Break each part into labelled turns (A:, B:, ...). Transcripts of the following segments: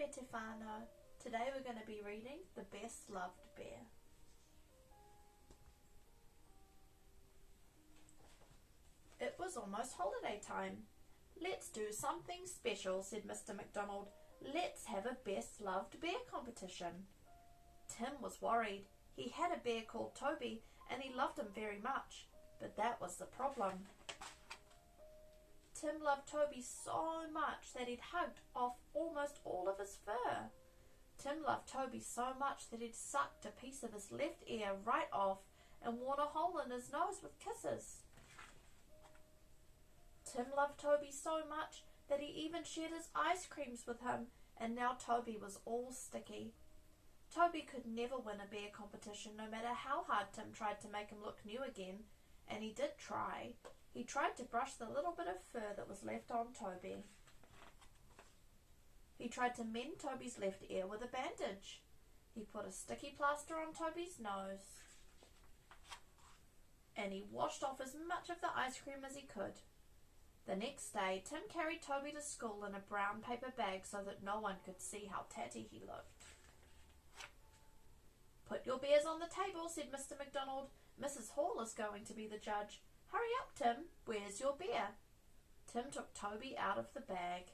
A: Kia te whānau. Today we're going to be reading The Best Loved Bear. It was almost holiday time. Let's do something special, said Mr. McDonald. Let's have a best loved bear competition. Tim was worried. He had a bear called Toby and he loved him very much, but that was the problem. Tim loved Toby so much that he'd hugged off almost all of his fur. Tim loved Toby so much that he'd sucked a piece of his left ear right off and worn a hole in his nose with kisses. Tim loved Toby so much that he even shared his ice creams with him, and now Toby was all sticky. Toby could never win a bear competition, no matter how hard Tim tried to make him look new again, and he did try. He tried to brush the little bit of fur that was left on Toby. He tried to mend Toby's left ear with a bandage. He put a sticky plaster on Toby's nose. And he washed off as much of the ice cream as he could. The next day, Tim carried Toby to school in a brown paper bag so that no one could see how tatty he looked. Put your bears on the table, said Mr. McDonald. Mrs. Hall is going to be the judge. Hurry up, Tim. Where's your bear? Tim took Toby out of the bag.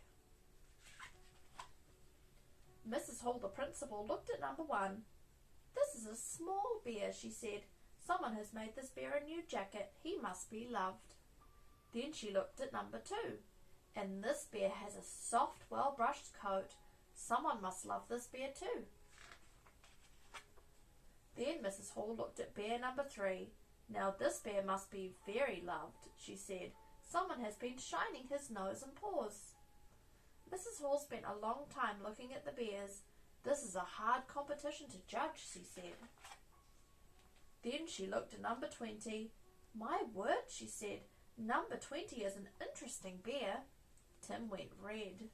A: Mrs. Hall, the principal, looked at number 1. This is a small bear, she said. Someone has made this bear a new jacket. He must be loved. Then she looked at number 2. And this bear has a soft, well-brushed coat. Someone must love this bear too. Then Mrs. Hall looked at bear number 3. Now this bear must be very loved, she said. Someone has been shining his nose and paws. Mrs. Hall spent a long time looking at the bears. This is a hard competition to judge, she said. Then she looked at number 20. My word, she said. Number 20 is an interesting bear. Tim went red.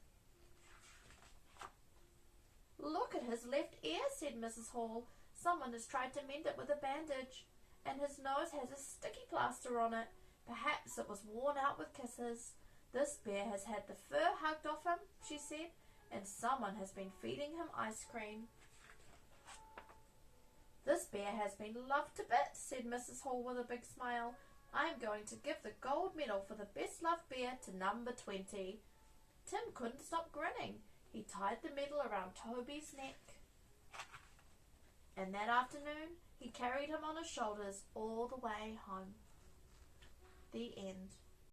A: Look at his left ear, said Mrs. Hall. Someone has tried to mend it with a bandage, and his nose has a sticky plaster on it. Perhaps it was worn out with kisses. This bear has had the fur hugged off him, she said, and someone has been feeding him ice cream. This bear has been loved to bits, said Mrs. Hall with a big smile. I am going to give the gold medal for the best loved bear to number 20. Tim couldn't stop grinning. He tied the medal around Toby's neck. And that afternoon, he carried him on his shoulders all the way home. The end.